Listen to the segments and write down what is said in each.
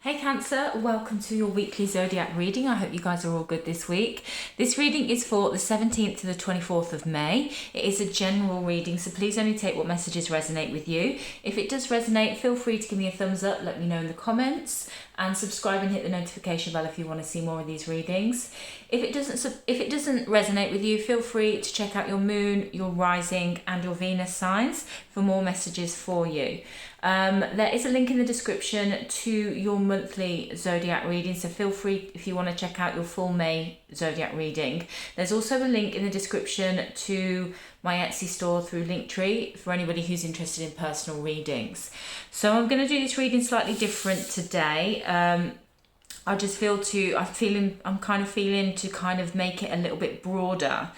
Hey Cancer, welcome to your weekly Zodiac reading. I hope you guys are all good this week. This reading is for the 17th to the 24th of May. It is a general reading, so please only take what messages resonate with you. If it does resonate, feel free to give me a thumbs up, let me know in the comments, and subscribe and hit the notification bell if you want to see more of these readings. If it doesn't resonate with you, feel free to check out your moon, your rising, and your Venus signs for more messages for you. There is a link in the description to your monthly Zodiac reading, so feel free if you want to check out your full May Zodiac reading. There's also a link in the description to my Etsy store through Linktree for anybody who's interested in personal readings. So I'm going to do this reading slightly different today. I'm kind of feeling to kind of make it a little bit broader.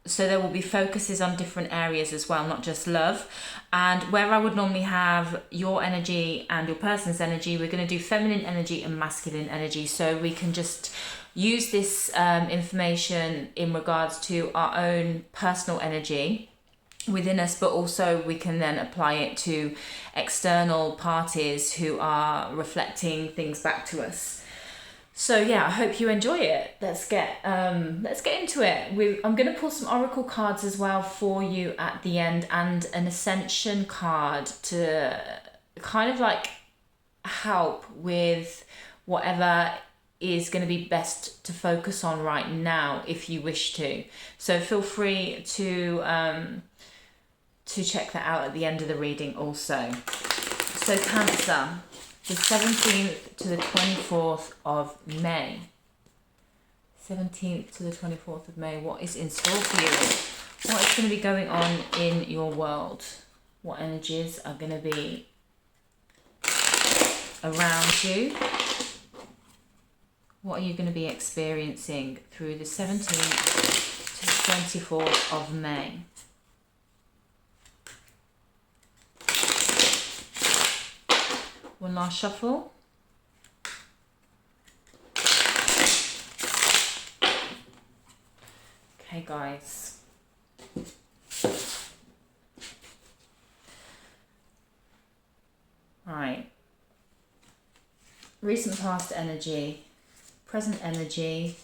So there will be focuses on different areas as well, not just love. And where I would normally have your energy and your person's energy, we're going to do feminine energy and masculine energy. So we can just use this information in regards to our own personal energy within us, but also we can then apply it to external parties who are reflecting things back to us. So yeah, I hope you enjoy it. Let's get into it. I'm going to pull some oracle cards as well for you at the end, and an ascension card to kind of like help with whatever is going to be best to focus on right now if you wish to. So feel free to check that out at the end of the reading also. So Cancer, the 17th to the 24th of May. 17th to the 24th of May. What is in store for you? What is going to be going on in your world? What energies are going to be around you? What are you going to be experiencing through the 17th to the 24th of May? One last shuffle. Okay, guys. Right. Recent past energy, present energy,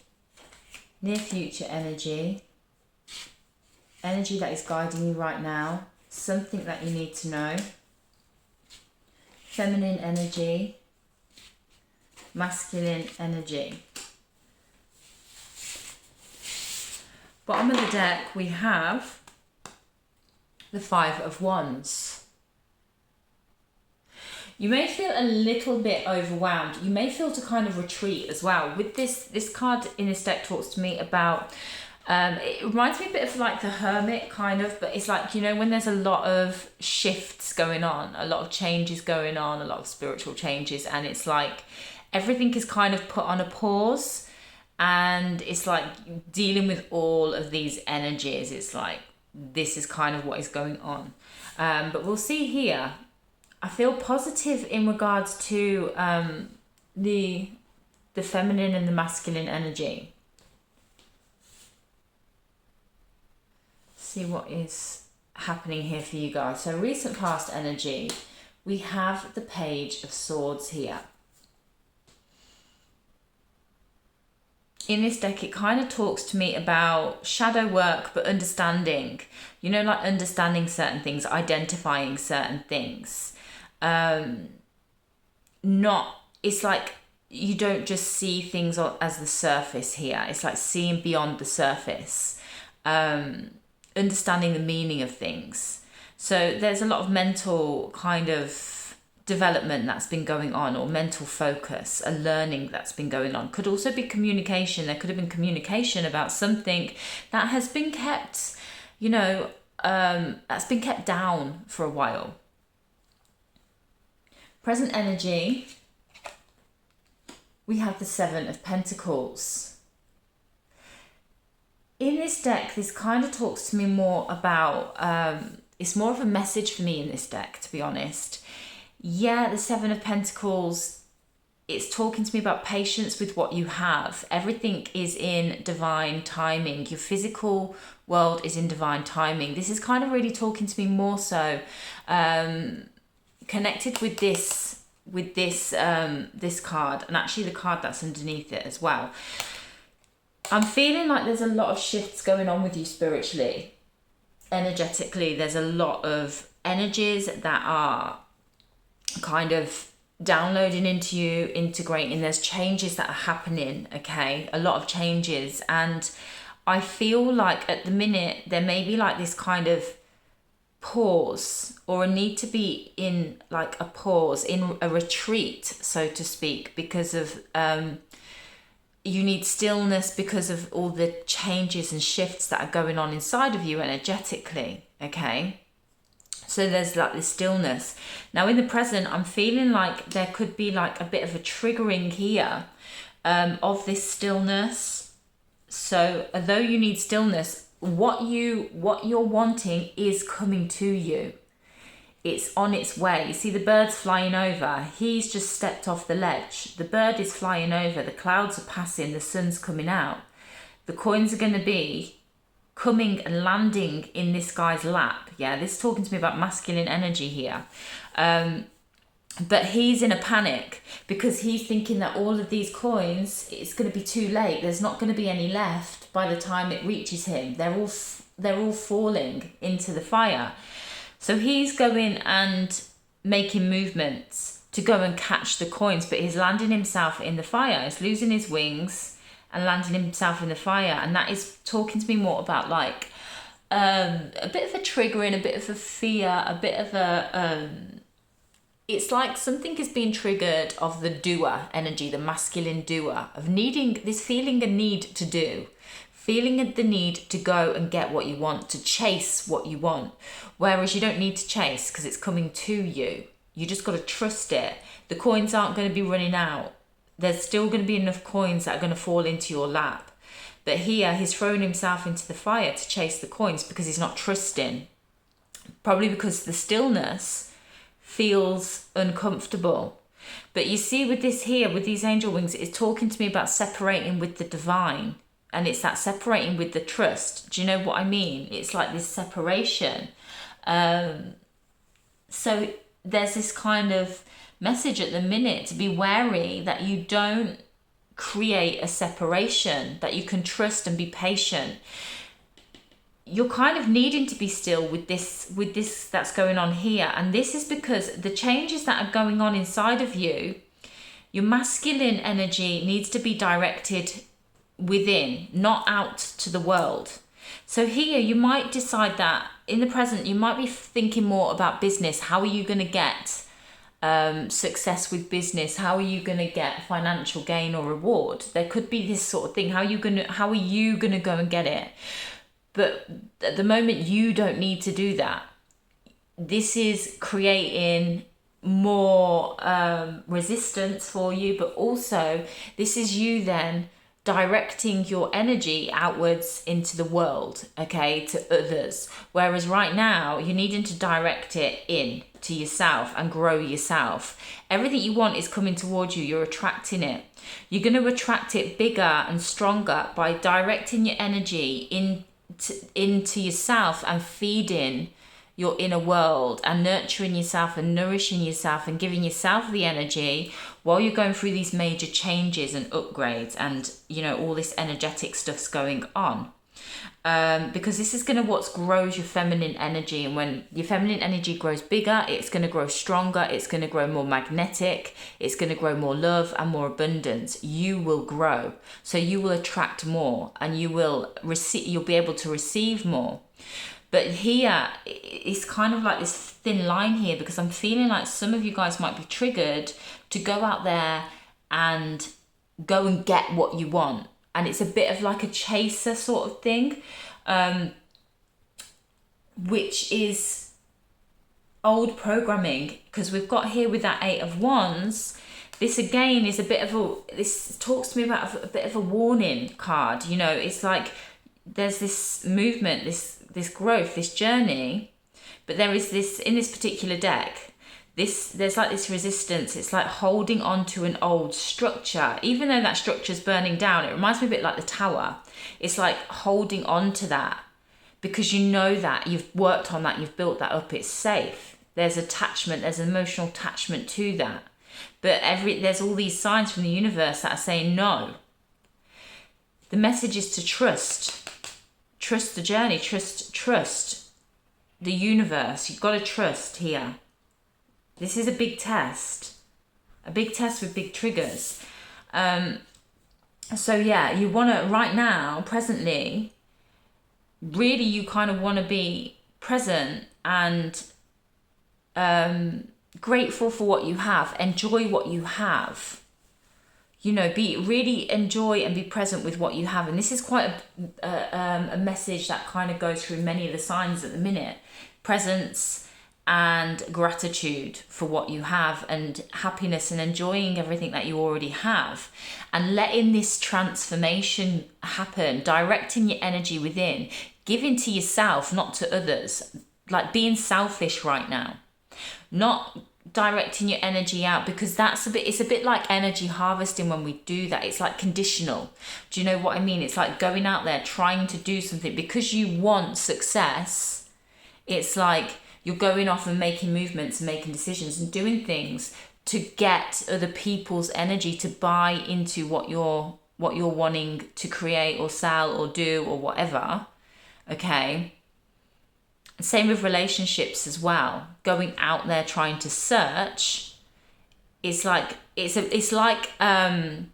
near future energy, energy that is guiding you right now, something that you need to know. Feminine energy, masculine energy. Bottom of the deck, we have the Five of Wands. You may feel a little bit overwhelmed. You may feel to kind of retreat as well. With this card in this deck talks to me about, it reminds me a bit of like the Hermit kind of, but it's like, you know, when there's a lot of shifts going on, a lot of changes going on, a lot of spiritual changes, and it's like everything is kind of put on a pause, and it's like dealing with all of these energies. It's like, this is kind of what is going on. But we'll see here. I feel positive in regards to the feminine and the masculine energy. See what is happening here for you guys. So recent past energy, we have the Page of Swords here. In this deck, it kind of talks to me about shadow work, but understanding, you know, like understanding certain things, identifying certain things. It's like you don't just see things as the surface here. It's like seeing beyond the surface. Understanding the meaning of things. So there's a lot of mental kind of development that's been going on, or mental focus, a learning that's been going on. Could also be communication. There could have been communication about something that has been kept, you know, that's been kept down for a while. Present energy, we have the Seven of Pentacles. In this deck, this kind of talks to me more about, it's more of a message for me in this deck, to be honest. Yeah, the Seven of Pentacles, it's talking to me about patience with what you have. Everything is in divine timing. Your physical world is in divine timing. This is kind of really talking to me more so connected with this this card, and actually the card that's underneath it as well. I'm feeling like there's a lot of shifts going on with you spiritually, energetically. There's a lot of energies that are kind of downloading into you, integrating. There's changes that are happening, okay? A lot of changes. And I feel like at the minute there may be like this kind of pause, or a need to be in like a pause, in a retreat, so to speak, because of you need stillness because of all the changes and shifts that are going on inside of you energetically, okay? So there's like this stillness. Now in the present, I'm feeling like there could be like a bit of a triggering here of this stillness. So although you need stillness, what you're wanting is coming to you. It's on its way. You see the birds flying over. He's just stepped off the ledge. The bird is flying over. The clouds are passing. The sun's coming out. The coins are going to be coming and landing in this guy's lap. Yeah, this is talking to me about masculine energy here. But he's in a panic because he's thinking that all of these coins, it's going to be too late. There's not going to be any left by the time it reaches him. They're all falling into the fire. So he's going and making movements to go and catch the coins, but he's landing himself in the fire. He's losing his wings and landing himself in the fire. And that is talking to me more about like a bit of a triggering, a bit of a fear, a bit of a... it's like something is being triggered of the doer energy, the masculine doer, of needing this, feeling a need to do. Feeling the need to go and get what you want, to chase what you want. Whereas you don't need to chase because it's coming to you. You just got to trust it. The coins aren't going to be running out. There's still going to be enough coins that are going to fall into your lap. But here he's thrown himself into the fire to chase the coins because he's not trusting. Probably because the stillness feels uncomfortable. But you see with this here, with these angel wings, it's talking to me about separating with the divine. And it's that separating with the trust. Do you know what I mean? It's like this separation. So there's this kind of message at the minute to be wary that you don't create a separation, that you can trust and be patient. You're kind of needing to be still with this that's going on here. And this is because the changes that are going on inside of you, your masculine energy needs to be directed within, not out to the world. So here you might decide that in the present you might be thinking more about business. How are you going to get success with business? How are you going to get financial gain or reward? There could be this sort of thing. How are you going to go and get it? But at the moment you don't need to do that. This is creating more resistance for you, but also this is you then directing your energy outwards into the world, okay, to others. Whereas right now, you're needing to direct it in to yourself and grow yourself. Everything you want is coming towards you. You're attracting it. You're going to attract it bigger and stronger by directing your energy into yourself and feeding your inner world and nurturing yourself and nourishing yourself and giving yourself the energy while you're going through these major changes and upgrades and, you know, all this energetic stuff's going on. Because this is going to grows your feminine energy. And when your feminine energy grows bigger, it's going to grow stronger. It's going to grow more magnetic. It's going to grow more love and more abundance. You will grow. So you will attract more and you will receive, you'll be able to receive more. But here, it's kind of like this thin line here because I'm feeling like some of you guys might be triggered to go out there and go and get what you want. And it's a bit of like a chaser sort of thing, which is old programming. Because we've got here with that 8 of Wands, this again is this talks to me about a bit of a warning card. You know, it's like there's this movement, this growth, this journey, but there is this, in this particular deck, there's like this resistance. It's like holding on to an old structure. Even though that structure is burning down, it reminds me a bit like the tower. It's like holding on to that because you know that you've worked on that, you've built that up, it's safe. There's attachment, there's emotional attachment to that. But there's all these signs from the universe that are saying no. The message is to trust. Trust the journey. Trust the universe. You've got to trust here. This is a big test. A big test with big triggers. So yeah, you want to, right now, presently, really you kind of want to be present and grateful for what you have. Enjoy what you have. You know, really enjoy and be present with what you have. And this is quite a message that kind of goes through many of the signs at the minute. Presence and gratitude for what you have, and happiness and enjoying everything that you already have, and letting this transformation happen, directing your energy within, giving to yourself, not to others, like being selfish right now, not directing your energy out, because it's a bit like energy harvesting when we do that. It's like conditional. Do you know what I mean? It's like going out there trying to do something because you want success. It's like you're going off and making movements and making decisions and doing things to get other people's energy to buy into what you're wanting to create or sell or do or whatever. Okay. Same with relationships as well. Going out there trying to search. It's like and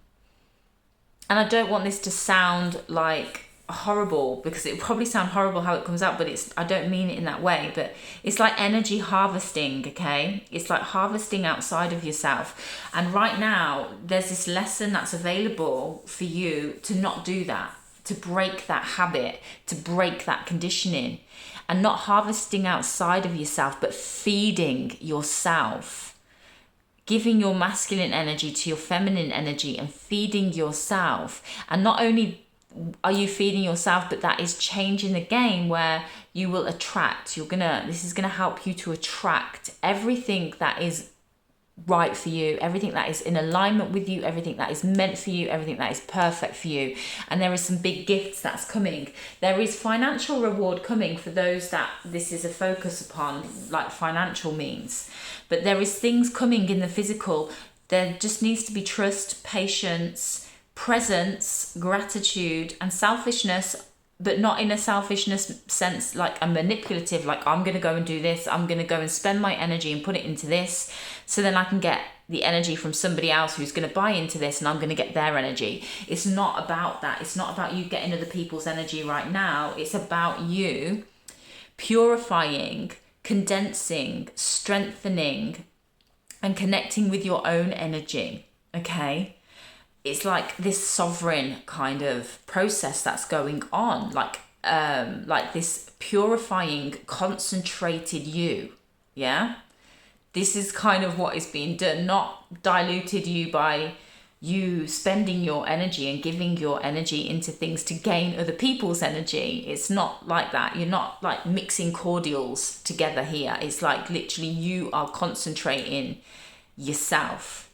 I don't want this to sound like horrible, because it will probably sound horrible how it comes out, but I don't mean it in that way, but it's like energy harvesting, okay? It's like harvesting outside of yourself. And right now there's this lesson that's available for you to not do that, to break that habit, to break that conditioning, and not harvesting outside of yourself, but feeding yourself, giving your masculine energy to your feminine energy and feeding yourself. And not only are you feeding yourself, but that is changing the game where you will attract. This is gonna help you to attract everything that is right for you, everything that is in alignment with you, everything that is meant for you, everything that is perfect for you. And there is some big gifts that's coming. There is financial reward coming for those that this is a focus upon, like financial means. But there is things coming in the physical. There just needs to be trust, patience, presence, gratitude, and selfishness, but not in a selfishness sense, like a manipulative, like I'm going to go and do this, I'm going to go and spend my energy and put it into this, so then I can get the energy from somebody else who's going to buy into this, and I'm going to get their energy. It's not about that. It's not about you getting other people's energy right now. It's about you purifying, condensing, strengthening, and connecting with your own energy, okay? It's like this sovereign kind of process that's going on, like this purifying, concentrated you, yeah? This is kind of what is being done, not diluted you by you spending your energy and giving your energy into things to gain other people's energy. It's not like that. You're not like mixing cordials together here. It's like literally you are concentrating yourself.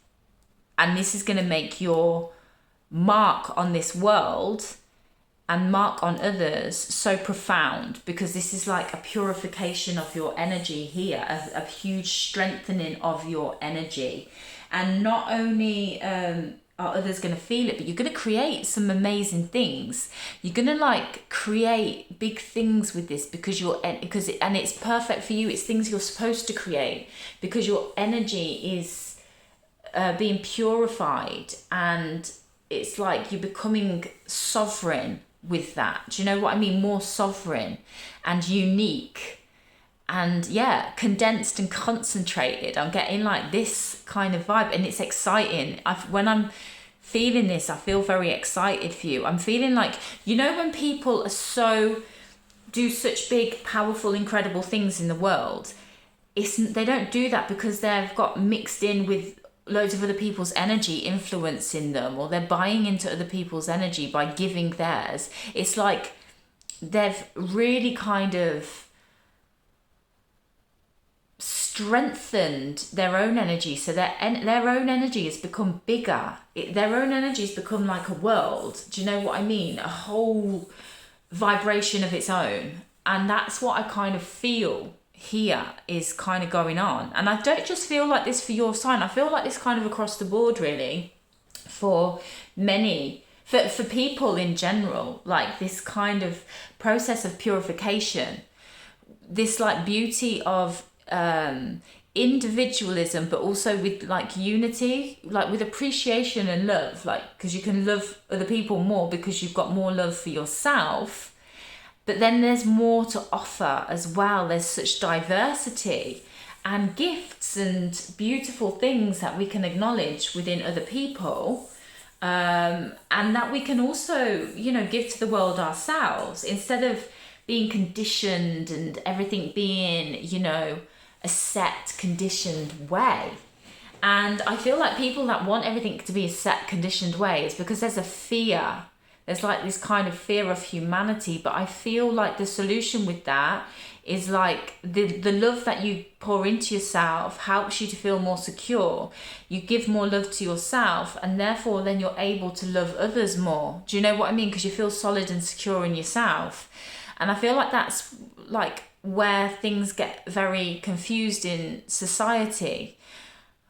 And this is going to make your mark on this world and mark on others so profound, because this is like a purification of your energy here, a huge strengthening of your energy. And not only are others going to feel it, but you're going to create some amazing things. You're going to like create big things with this, and it's perfect for you. It's things you're supposed to create because your energy is being purified, and it's like you're becoming sovereign with that. Do you know what I mean? More sovereign and unique and condensed and concentrated. I'm getting like this kind of vibe, and it's exciting. When I'm feeling this, I feel very excited for you. I'm feeling like, you know, when people do such big, powerful, incredible things in the world, they don't do that because they've got mixed in with loads of other people's energy influencing them, or they're buying into other people's energy by giving theirs. It's like they've really kind of strengthened their own energy, so their own energy has become bigger. Their own energy has become like a world. Do you know what I mean? A whole vibration of its own. And that's what I kind of feel here is kind of going on. And I don't just feel like this for your sign, I feel like this kind of across the board really for many, for people in general, like this kind of process of purification, this like beauty of individualism, but also with like unity, like with appreciation and love, like because you can love other people more because you've got more love for yourself. But then there's more to offer as well. There's such diversity and gifts and beautiful things that we can acknowledge within other people, and that we can also, you know, give to the world ourselves, instead of being conditioned and everything being, you know, a set conditioned way. And I feel like people that want everything to be a set conditioned way is because there's a fear. There's like this kind of fear of humanity. But I feel like the solution with that is like the love that you pour into yourself helps you to feel more secure. You give more love to yourself, and therefore then you're able to love others more. Do you know what I mean? Because you feel solid and secure in yourself. And I feel like that's like where things get very confused in society.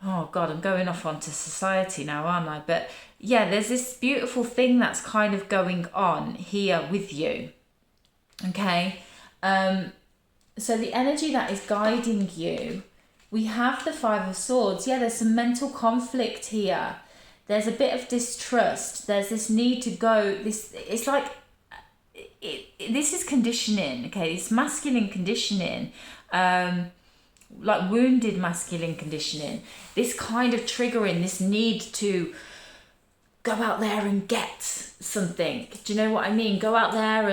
Oh God, I'm going off onto society now, aren't I? But yeah, there's this beautiful thing that's kind of going on here with you. Okay. So the energy that is guiding you, we have the Five of Swords. Yeah, there's some mental conflict here. There's a bit of distrust. There's this need to go. It's like, this is conditioning. Okay, it's masculine conditioning. Like wounded masculine conditioning, this kind of triggering, this need to go out there and get something. Do you know what I mean? Go out there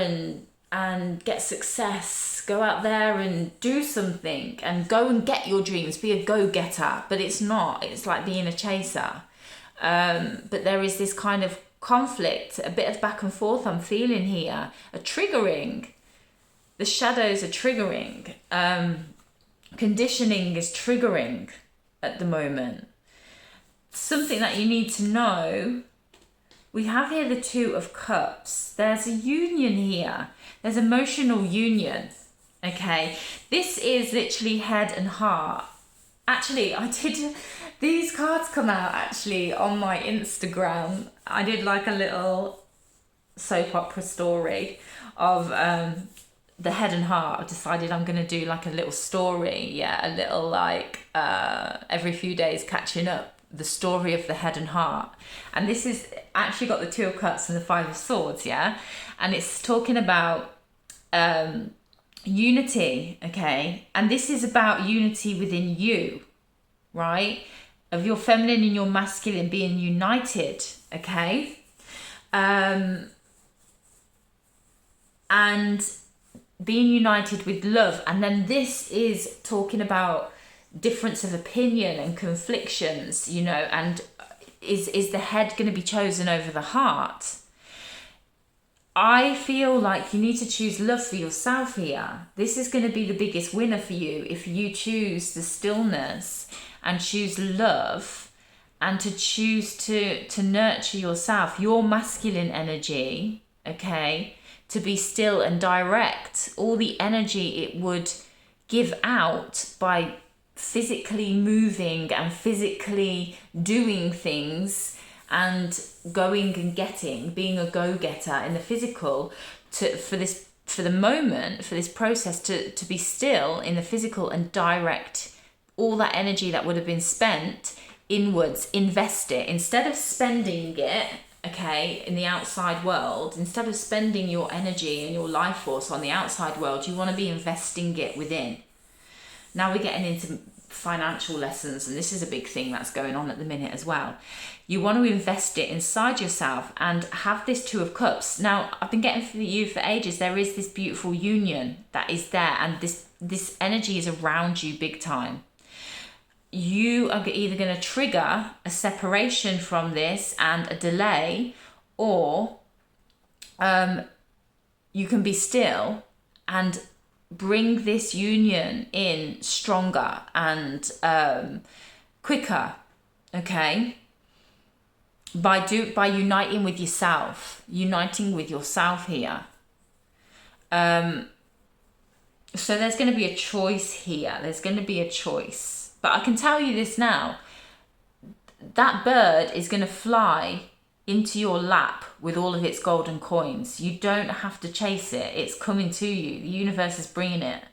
and get success. Go out there and do something and go and get your dreams. Be a go-getter. But it's not. It's like being a chaser. But there is this kind of conflict, a bit of back and forth I'm feeling here. A triggering. The shadows are triggering. Conditioning is triggering at the moment. Something that you need to know, we have here the Two of Cups. There's a union here. There's emotional union. Okay, this is literally head and heart. Actually, these cards come out actually on my Instagram. I did like a little soap opera story of the head and heart. I've decided I'm going to do like a little story, a little like every few days catching up, the story of the head and heart. And this is actually got the Two of Cups and the Five of Swords, and it's talking about unity, okay? And this is about unity within you, right? Of your feminine and your masculine being united, okay? And being united with love. And then this is talking about difference of opinion and conflictions, you know, and is the head going to be chosen over the heart? I feel like you need to choose love for yourself here. This is going to be the biggest winner for you if you choose the stillness and choose love, and to choose to nurture yourself, your masculine energy, okay? To be still and direct all the energy it would give out by physically moving and physically doing things and going and getting, being a go-getter in the physical, for the moment, for this process, to be still in the physical and direct all that energy that would have been spent inwards, invest it instead of spending it, okay, in the outside world. Instead of spending your energy and your life force on the outside world, you want to be investing it within. Now we're getting into financial lessons, and this is a big thing that's going on at the minute as well. You want to invest it inside yourself and have this Two of Cups. Now, I've been getting for you for ages, there is this beautiful union that is there, and this energy is around you big time. You are either going to trigger a separation from this and a delay, or you can be still and bring this union in stronger and quicker, okay? By uniting with yourself here. So there's going to be a choice here. There's going to be a choice. But I can tell you this now. That bird is going to fly into your lap with all of its golden coins. You don't have to chase it. It's coming to you. The universe is bringing it.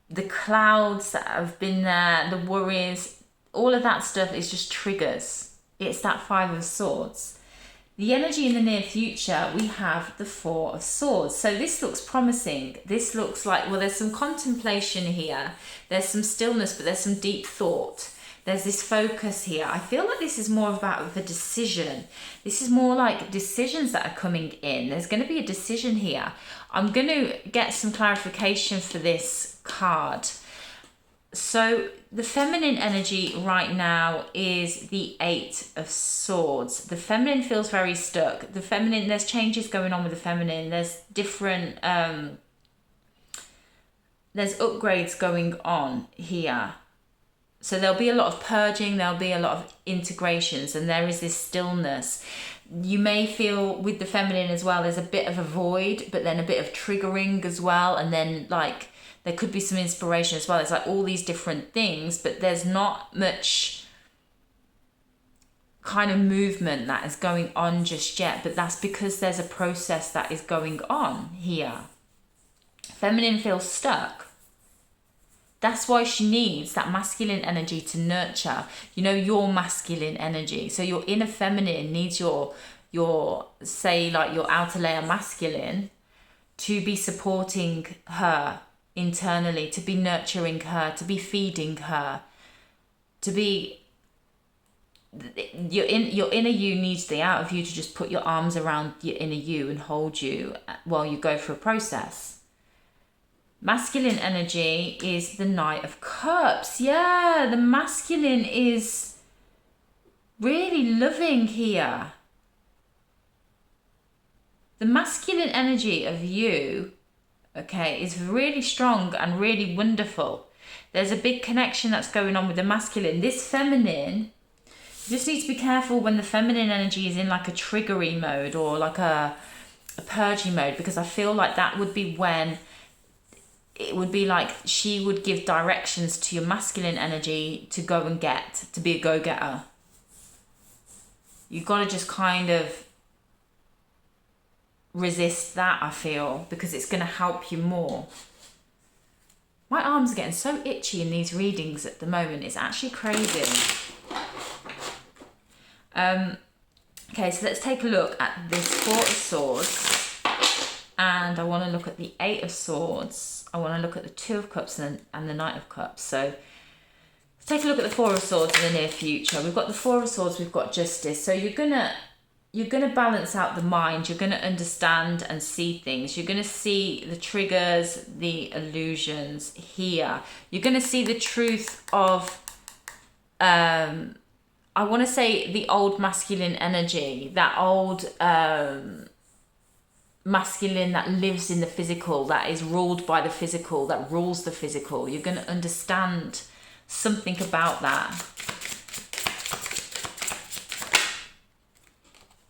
The clouds that have been there, the worries, all of that stuff is just triggers. It's that Five of Swords. The energy in the near future, we have the Four of Swords. So this looks promising. This looks like, well, there's some contemplation here. There's some stillness, but there's some deep thought. There's this focus here. I feel like this is more about the decision. This is more like decisions that are coming in. There's going to be a decision here. I'm going to get some clarification for this card. So the feminine energy right now is the Eight of Swords. The feminine feels very stuck. The feminine, there's changes going on with the feminine. There's different, there's upgrades going on here. So there'll be a lot of purging, there'll be a lot of integrations, and there is this stillness. You may feel with the feminine as well, there's a bit of a void, but then a bit of triggering as well. And then like, there could be some inspiration as well. It's like all these different things, but there's not much kind of movement that is going on just yet. But that's because there's a process that is going on here. Feminine feels stuck. That's why she needs that masculine energy to nurture, you know, your masculine energy. So your inner feminine needs your say like your outer layer masculine to be supporting her internally, to be nurturing her, to be feeding her, to be your inner you needs the outer of you to just put your arms around your inner you and hold you while you go through a process. Masculine energy is the Knight of Cups. Yeah, the masculine is really loving here. The masculine energy of you, okay, is really strong and really wonderful. There's a big connection that's going on with the masculine. This feminine, you just need to be careful when the feminine energy is in like a triggery mode or like a purging mode, because I feel like that would be when it would be like she would give directions to your masculine energy to go and get, to be a go-getter. You've got to just kind of resist that, I feel, because it's going to help you more. My arms are getting so itchy in these readings at the moment. It's actually crazy. Okay, so let's take a look at this Four of Swords. And I want to look at the Eight of Swords. I want to look at the Two of Cups and the Knight of Cups. So let's take a look at the Four of Swords in the near future. We've got the Four of Swords, we've got Justice. So you're gonna balance out the mind. You're gonna understand and see things. You're gonna see the triggers, the illusions here. You're gonna see the truth of I want to say the old masculine energy, that old masculine that lives in the physical, that is ruled by the physical, that rules the physical. You're going to understand something about that.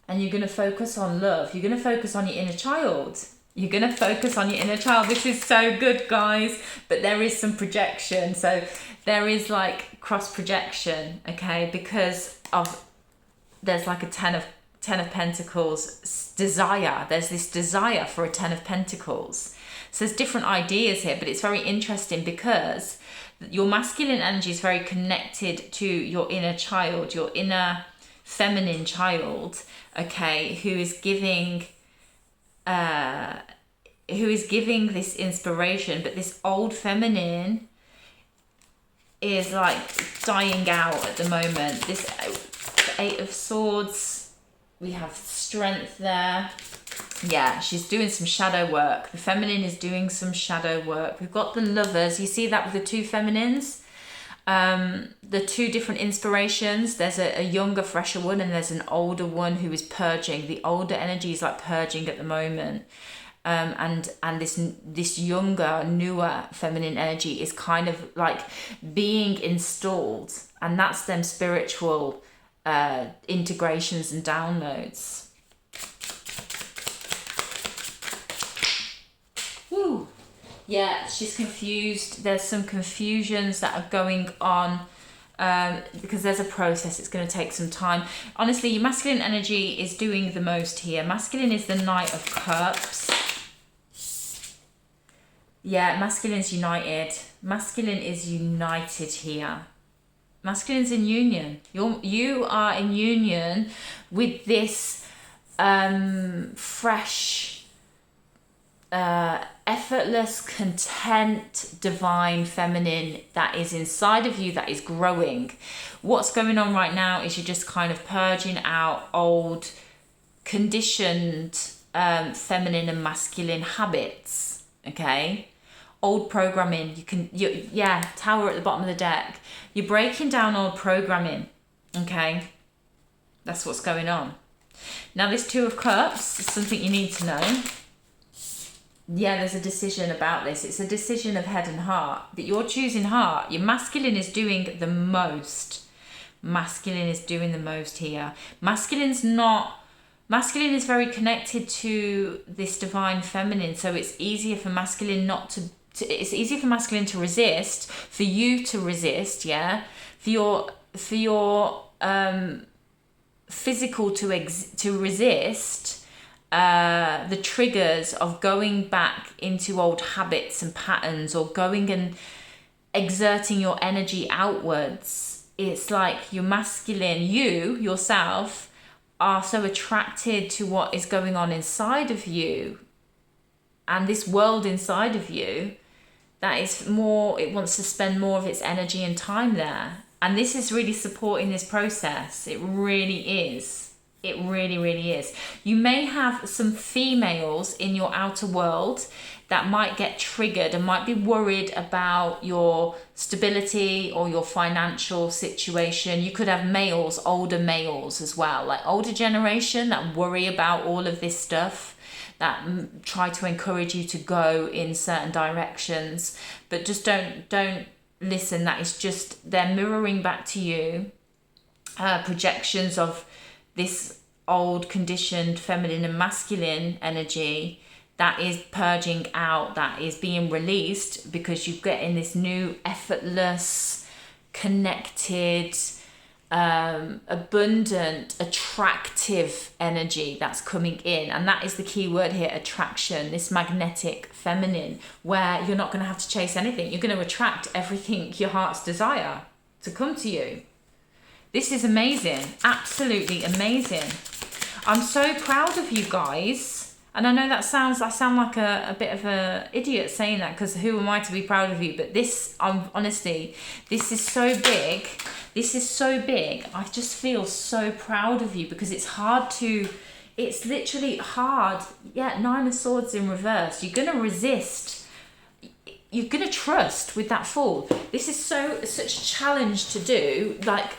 And you're going to focus on love. You're going to focus on your inner child. You're going to focus on your inner child. This is so good, guys. But there is some projection. So there is like cross projection, okay? Because of there's like a Ten of Pentacles desire. There's this desire for a Ten of Pentacles. So there's different ideas here, but it's very interesting because your masculine energy is very connected to your inner child, your inner feminine child, okay, who is giving this inspiration, but this old feminine is like dying out at the moment. This Eight of Swords, we have strength there. Yeah, she's doing some shadow work. The feminine is doing some shadow work. We've got the Lovers. You see that with the two feminines? The two different inspirations. There's a younger, fresher one, and there's an older one who is purging. The older energy is like purging at the moment. And this younger, newer feminine energy is kind of like being installed. And that's them spiritual integrations and downloads. Woo. Yeah, she's confused. There's some confusions that are going on because there's a process. It's going to take some time. Honestly, your masculine energy is doing the most here. Masculine is the Knight of Cups. Yeah, masculine's united. Masculine is united here. Masculine's in union. You are in union with this fresh, effortless, content, divine feminine that is inside of you, that is growing. What's going on right now is you're just kind of purging out old, conditioned feminine and masculine habits. Okay, old programming. Tower at the bottom of the deck. You're breaking down old programming. Okay, that's what's going on. Now this Two of Cups is something you need to know. Yeah, there's a decision about this. It's a decision of head and heart, but you're choosing heart. Your masculine is doing the most. Masculine is doing the most here. Masculine is very connected to this divine feminine, so it's easier for masculine it's easier for masculine to resist, for you to resist, yeah, for your physical to resist the triggers of going back into old habits and patterns, or going and exerting your energy outwards. It's like your masculine, you yourself are so attracted to what is going on inside of you and this world inside of you that is more, it wants to spend more of its energy and time there. And this is really supporting this process. It really is. It really, really is. You may have some females in your outer world that might get triggered and might be worried about your stability or your financial situation. You could have males, older males as well, like older generation that worry about all of this stuff, that try to encourage you to go in certain directions. But just don't listen. That is just, they're mirroring back to you projections of this old conditioned feminine and masculine energy that is purging out, that is being released, because you're getting this new effortless, connected, abundant, attractive energy that's coming in. And that is the key word here, attraction, this magnetic feminine, where you're not going to have to chase anything. You're going to attract everything your heart's desire to come to you. This is amazing, absolutely amazing. I'm so proud of you guys. And I know I sound like a bit of a idiot saying that, because who am I to be proud of you? But this, honestly, this is so big. This is so big. I just feel so proud of you, because it's literally hard. Yeah, Nine of Swords in reverse. You're going to resist. You're going to trust with that Fool. This is such a challenge to do, like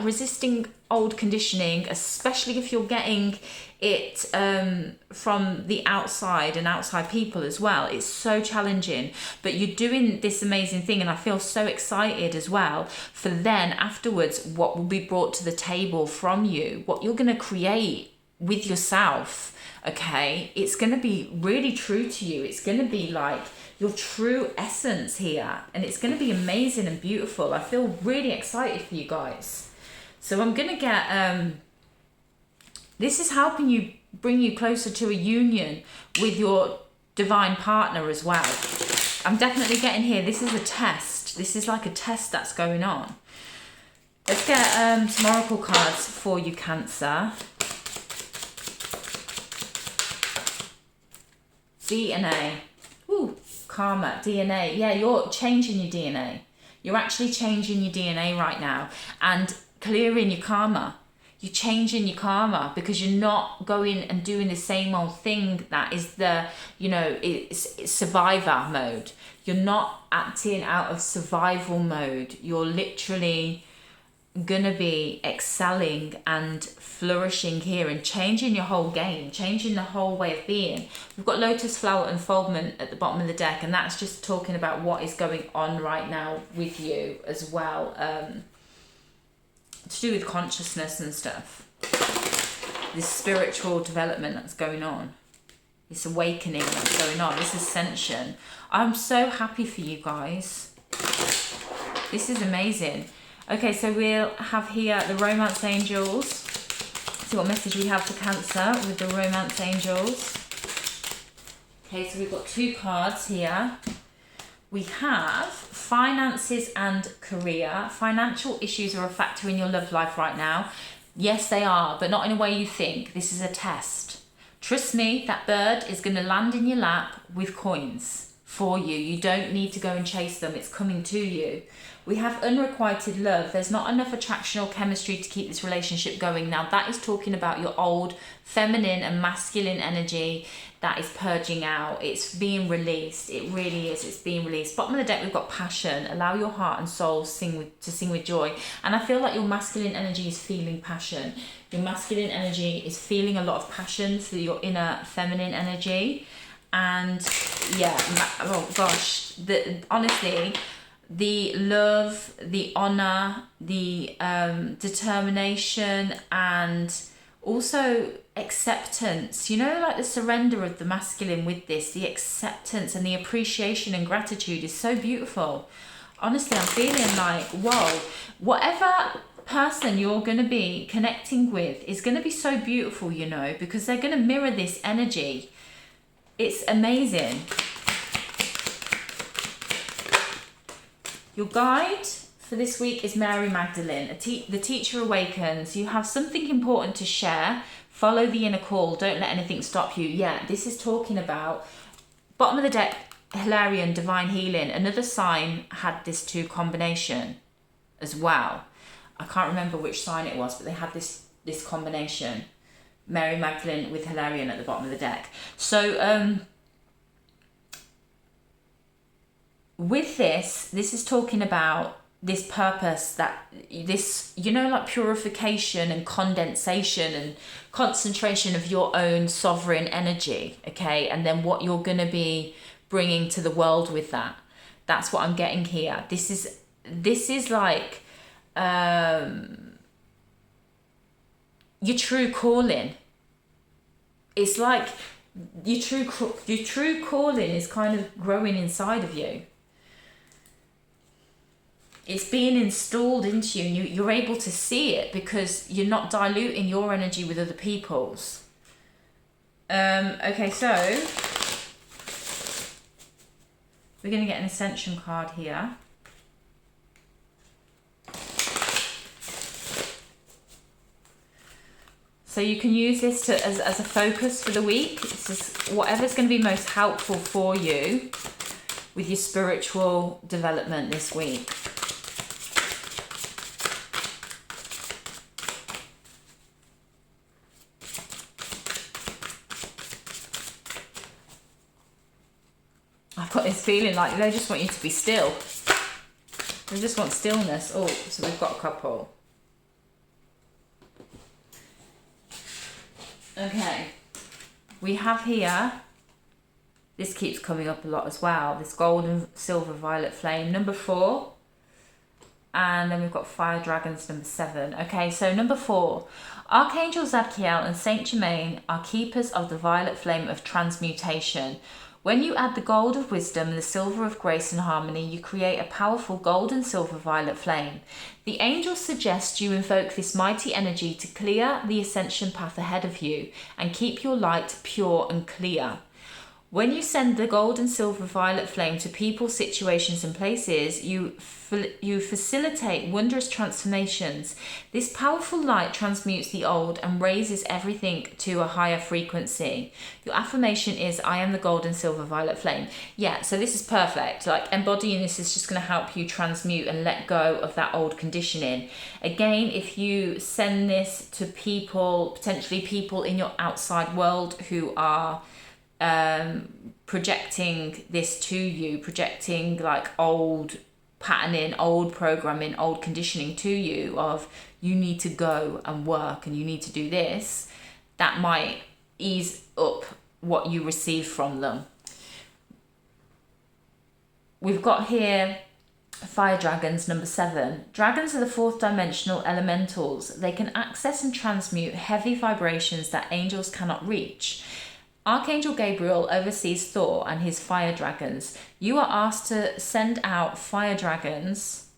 resisting old conditioning, especially if you're getting it from the outside and outside people as well. It's so challenging, but you're doing this amazing thing, and I feel so excited as well for then afterwards what will be brought to the table from you, what you're going to create with yourself. Okay, it's going to be really true to you. It's going to be like your true essence here, and it's going to be amazing and beautiful. I feel really excited for you guys. So I'm going to get this is helping you, bring you closer to a union with your divine partner as well. I'm definitely getting here, this is a test. This is like a test that's going on. Let's get some oracle cards for you, Cancer. DNA. Ooh, karma, DNA. Yeah, you're changing your DNA. You're actually changing your DNA right now and clearing your karma. You're changing your karma, because you're not going and doing the same old thing that is it's survivor mode. You're not acting out of survival mode. You're literally gonna be excelling and flourishing here and changing your whole game, changing the whole way of being. We've got Lotus Flower Unfoldment at the bottom of the deck, and that's just talking about what is going on right now with you as well, to do with consciousness and stuff, this spiritual development that's going on. this awakening that's going on, this ascension. I'm so happy for you guys. This is amazing. Okay, so we'll have here the romance angels. See what message we have for Cancer with the romance angels. Okay, so we've got 2 cards here. We have finances and career. Financial issues are a factor in your love life right now. Yes, they are, but not in a way you think. This is a test. Trust me, that bird is going to land in your lap with coins for you. You don't need to go and chase them. It's coming to you. We have unrequited love. There's not enough attraction or chemistry to keep this relationship going. Now, that is talking about your old feminine and masculine energy that is purging out. It's being released. It really is. It's being released. Bottom of the deck, we've got passion. Allow your heart and soul to sing with joy. And I feel like your masculine energy is feeling passion. Your masculine energy is feeling a lot of passion through your inner feminine energy. And yeah, oh gosh, honestly, the love, the honor, the determination, and also acceptance, you know, like the surrender of the masculine with this, the acceptance and the appreciation and gratitude is so beautiful. Honestly, I'm feeling like, whoa, whatever person you're going to be connecting with is going to be so beautiful, you know, because they're going to mirror this energy. It's amazing. Your guide for this week is Mary Magdalene. The teacher awakens. You have something important to share. Follow the inner call. Don't let anything stop you. Yeah, this is talking about bottom of the deck, Hilarion, divine healing. Another sign had this 2 combination as well. I can't remember which sign it was, but they had this combination. Mary Magdalene with Hilarion at the bottom of the deck. So with this is talking about this purpose, that this, you know, like purification and condensation and concentration of your own sovereign energy, okay? And then what you're going to be bringing to the world with that. That's what I'm getting here. This is like your true calling. It's like your true calling is kind of growing inside of you. It's being installed into you, and you're able to see it because you're not diluting your energy with other people's. Okay, so we're going to get an Ascension card here. So you can use this as a focus for the week. It's just whatever's going to be most helpful for you with your spiritual development this week. I've got this feeling like they just want you to be still. They just want stillness. Oh, so we've got a couple. Okay, we have here, this keeps coming up a lot as well, this gold and silver violet flame, number 4, and then we've got fire dragons, number 7. Okay, so number 4, Archangel Zadkiel and Saint Germain are keepers of the violet flame of transmutation. When you add the gold of wisdom and the silver of grace and harmony, you create a powerful gold and silver violet flame. The angels suggest you invoke this mighty energy to clear the ascension path ahead of you and keep your light pure and clear. When you send the gold and silver violet flame to people, situations and places, you facilitate wondrous transformations. This powerful light transmutes the old and raises everything to a higher frequency. Your affirmation is, I am the gold and silver violet flame. Yeah, so this is perfect. Like, embodying this is just going to help you transmute and let go of that old conditioning. Again, if you send this to people, potentially people in your outside world who are projecting this to you, projecting like old patterning, old programming, old conditioning to you of you need to go and work and you need to do this, that might ease up what you receive from them. We've got here fire dragons, number 7. Dragons are the 4th dimensional elementals. They can access and transmute heavy vibrations that angels cannot reach. Archangel Gabriel oversees Thor and his fire dragons. You are asked to send out fire dragons,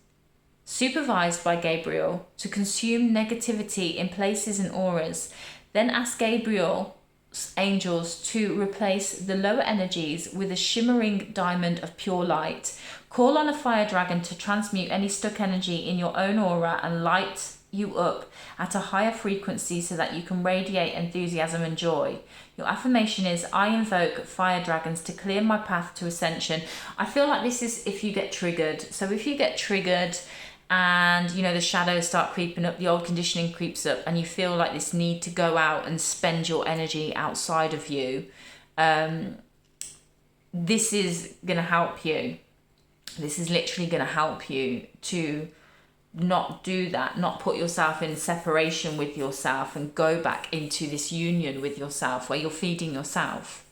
supervised by Gabriel, to consume negativity in places and auras. Then ask Gabriel's angels to replace the lower energies with a shimmering diamond of pure light. Call on a fire dragon to transmute any stuck energy in your own aura and light you up at a higher frequency so that you can radiate enthusiasm and joy. Your affirmation is, I invoke fire dragons to clear my path to ascension. I feel like this is if you get triggered. So if you get triggered and, you know, the shadows start creeping up, the old conditioning creeps up, and you feel like this need to go out and spend your energy outside of you, this is going to help you. This is literally going to help you to not do that, not put yourself in separation with yourself and go back into this union with yourself where you're feeding yourself.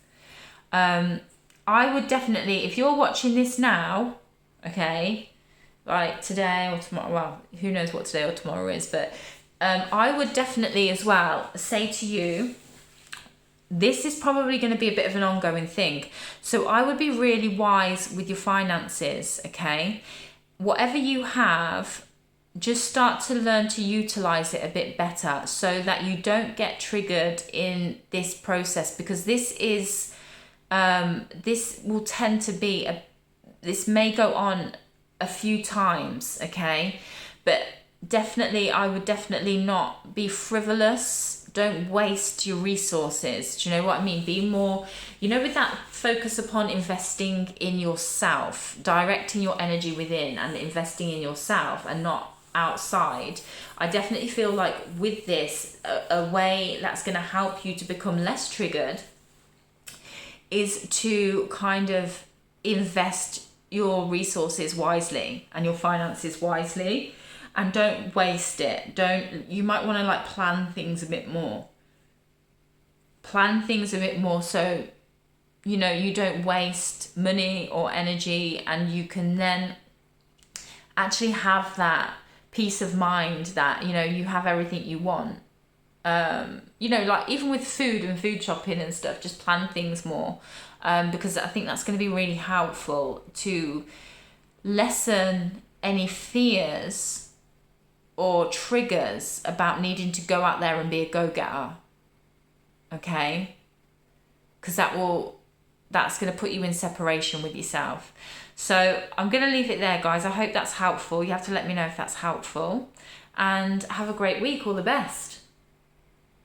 I would definitely, if you're watching this now, okay, like today or tomorrow, well, who knows what today or tomorrow is, but I would definitely as well say to you, this is probably going to be a bit of an ongoing thing. So I would be really wise with your finances, okay? Whatever you have, just start to learn to utilize it a bit better so that you don't get triggered in this process, because this is, this will tend to be, this may go on a few times, okay? But definitely, I would definitely not be frivolous. Don't waste your resources. Do you know what I mean? Be more, you know, with that focus upon investing in yourself, directing your energy within and investing in yourself and not outside. I definitely feel like with this, a way that's going to help you to become less triggered is to kind of invest your resources wisely and your finances wisely, and don't waste it. You might want to like plan things a bit more. Plan things a bit more so, you know, you don't waste money or energy, and you can then actually have that peace of mind that, you know, you have everything you want. You know, like even with food and food shopping and stuff, just plan things more, because I think that's going to be really helpful to lessen any fears or triggers about needing to go out there and be a go-getter, okay? Because that's going to put you in separation with yourself. So I'm going to leave it there, guys. I hope that's helpful. You have to let me know if that's helpful. And have a great week. All the best.